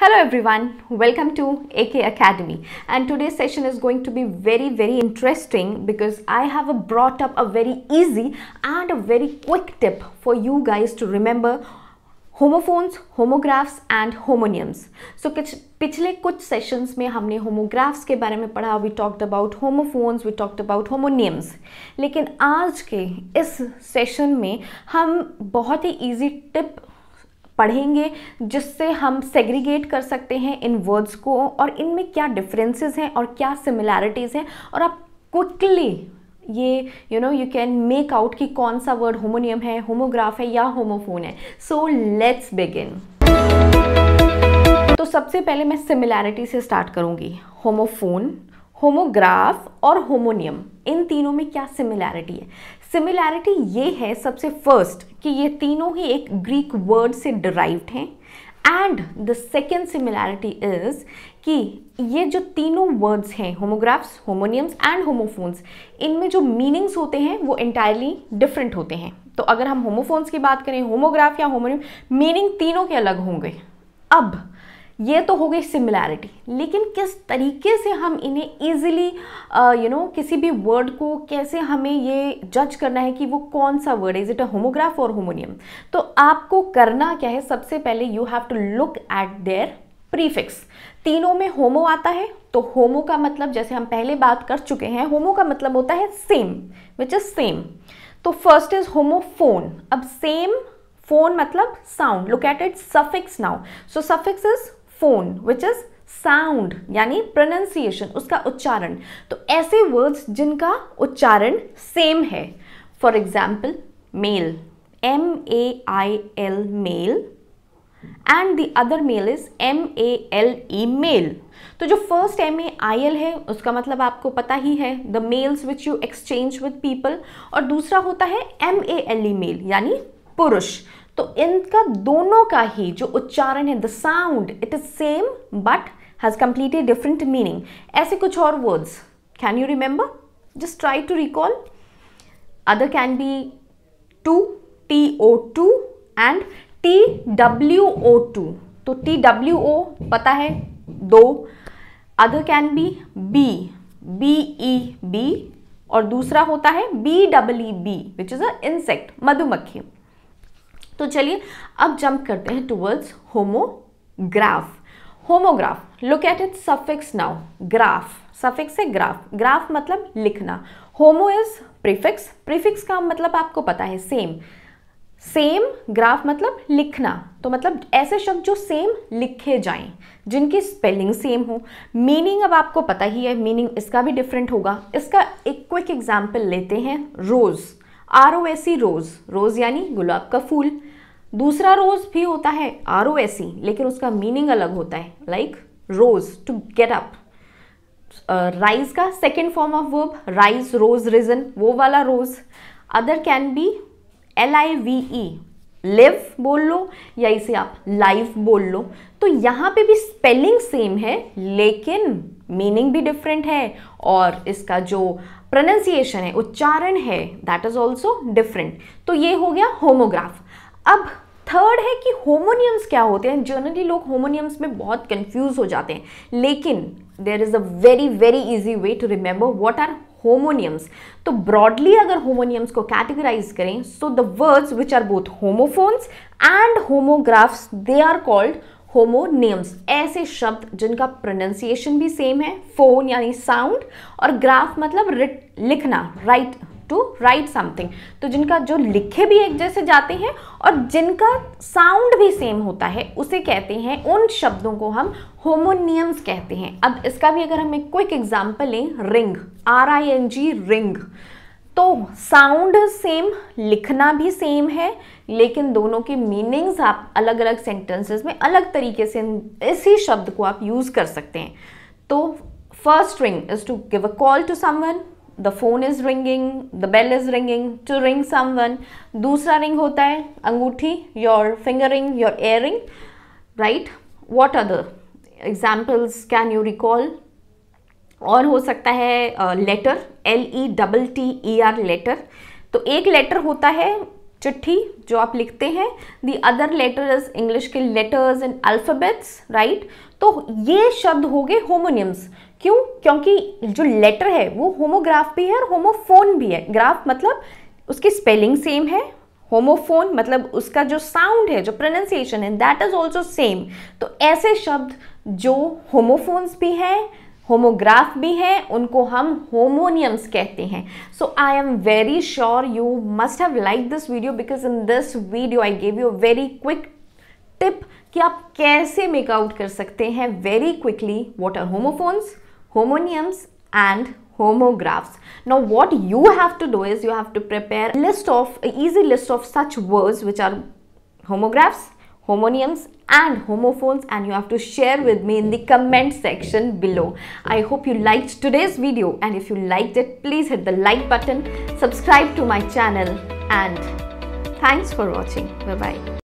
Hello everyone, welcome to AK Academy, and today's session is going to be very interesting because I have brought up a very easy and a very quick tip for you guys to remember homophones, homographs and homonyms. So पिछले कुछ sessions में हमने homographs के बारे में पढ़ा, we talked about homophones, we talked about homonyms. लेकिन आज के इस सेशन में हम बहुत ही इजी टिप पढ़ेंगे जिससे हम सेग्रीगेट कर सकते हैं इन वर्ड्स को और इनमें क्या डिफरेंसेस हैं और क्या सिमिलैरिटीज़ हैं और आप क्विकली ये यू कैन मेक आउट कि कौन सा वर्ड होमोनियम है, होमोग्राफ है या होमोफोन है. So let's begin. तो सबसे पहले मैं सिमिलैरिटी से स्टार्ट करूंगी. होमोफोन, होमोग्राफ और होमोनियम, इन तीनों में क्या सिमिलैरिटी है? सिमिलैरिटी ये है सबसे फर्स्ट कि ये तीनों ही एक ग्रीक वर्ड से डिराइव्ड हैं. And the second similarity is कि ये जो तीनों वर्ड्स हैं, होमोग्राफ्स, होमोनियम्स एंड होमोफोन्स, इनमें जो मीनिंग्स होते हैं वो एंटायरली डिफरेंट होते हैं. तो अगर हम होमोफोन्स की बात करें, होमोग्राफ या होमोनियम, मीनिंग तीनों के अलग होंगे. अब ये तो हो गई सिमिलैरिटी, लेकिन किस तरीके से हम इन्हें ईजिली किसी भी वर्ड को कैसे हमें ये जज करना है कि वो कौन सा वर्ड है, इज इट अ होमोग्राफ और होमोनियम. तो आपको करना क्या है, सबसे पहले you have to look at their prefix. तीनों में होमो आता है, तो होमो का मतलब जैसे हम पहले बात कर चुके हैं, होमो का मतलब होता है सेम, विच इज सेम. तो फर्स्ट इज होमोफोन. अब सेम, फोन मतलब sound. Look at it suffix now. So suffix is phone which is sound, यानी प्रोनाउंसिएशन, उसका उच्चारण. तो ऐसे वर्ड्स जिनका उच्चारण सेम है, for example mail, MAIL mail, and the other mail is MALE mail. तो जो फर्स्ट MAIL है उसका मतलब आपको पता ही है, the mails which you exchange with people, और दूसरा होता है MALE मेल यानी पुरुष. तो इनका दोनों का ही जो उच्चारण है, the sound, it is same but has completely different meaning. ऐसे कुछ और words can you remember? Just try to recall. Other can be to, TO2 and TWO2. तो TWO पता है, दो. अदर कैन बी BEB, और दूसरा होता है BEEB which is a insect, मधुमक्खी. तो चलिए अब जंप करते हैं towards homograph. Homograph, look at it suffix now. Graph, suffix है ग्राफ. ग्राफ मतलब लिखना. होमो इज प्रीफिक्स. प्रीफिक्स का मतलब आपको पता है सेम. सेम, ग्राफ मतलब लिखना. तो मतलब ऐसे शब्द जो सेम लिखे जाएं, जिनकी स्पेलिंग सेम हो. मीनिंग अब आपको पता ही है, मीनिंग इसका भी डिफरेंट होगा. इसका एक क्विक एग्जाम्पल लेते हैं. रोज, ROSE रोज. रोज यानी गुलाब का फूल. दूसरा रोज भी होता है ROSE, लेकिन उसका मीनिंग अलग होता है, like rose, to get up. Rise का second form of verb, rise, rose, risen, वो वाला rose. Other can be LIVE, live बोल लो, या इसे आप लाइव बोल लो. तो यहाँ पे भी स्पेलिंग सेम है लेकिन मीनिंग भी डिफरेंट है, और इसका जो प्रोनाउंसिएशन है, उच्चारण है, दैट इज ऑल्सो डिफरेंट. तो ये हो गया होमोग्राफ. अब थर्ड है कि होमोनियम्स क्या होते हैं. जनरली लोग होमोनियम्स में बहुत कंफ्यूज हो जाते हैं, लेकिन there is a very easy way to remember what are homonyms. तो ब्रॉडली अगर होमोनियम्स को कैटेगराइज करें, so the words which are both homophones and homographs, they are called homonyms. ऐसे शब्द जिनका प्रोनाउंसिएशन भी सेम है, फोन यानी साउंड, और ग्राफ मतलब लिखना, राइट, टू राइट समथिंग. तो जिनका जो लिखे भी एक जैसे जाते हैं और जिनका साउंड भी सेम होता है, उसे कहते हैं, उन शब्दों को हम होमोनियम्स कहते हैं. अब इसका भी अगर हम एक क्विक एग्जांपल लें, रिंग, RING, रिंग. तो साउंड सेम, लिखना भी सेम है, लेकिन दोनों की मीनिंग्स आप अलग अलग सेंटेंसेस में अलग तरीके से इसी शब्द को आप यूज कर सकते हैं. तो first ring is to give a call to someone, the phone is ringing, the bell is ringing, to ring someone. दूसरा रिंग होता है अंगूठी, your finger ring, your earring, right? What other examples can you recall? और हो सकता है letter, LETTER, letter. तो एक लेटर होता है चिट्ठी जो आप लिखते हैं, the other letter is English के लेटर्स एंड अल्फाबेट्स, राइट। तो ये शब्द हो गए होमोनियम्स। क्यों? क्योंकि जो लेटर है वो होमोग्राफ भी है और होमोफोन भी है। ग्राफ मतलब उसकी स्पेलिंग सेम है, होमोफोन मतलब उसका जो साउंड है, जो प्रोनाउंसिएशन है, दैट इज ऑल्सो सेम। तो ऐसे शब्द जो होमोफोन्स भी हैं, होमोग्राफ भी हैं, उनको हम होमोनियम्स कहते हैं। So I am very sure you must have like this video, because in this video I give you a very quick tip कि आप कैसे मेक आउट कर सकते हैं very quickly what are homophones, homonyms and homographs. Now what you have to do is you have to prepare a easy list of such words which are homographs, homonyms and homophones, and you have to share with me in the comment section below. I hope you liked today's video, and if you liked it, please hit the like button, subscribe to my channel, and thanks for watching. Bye bye.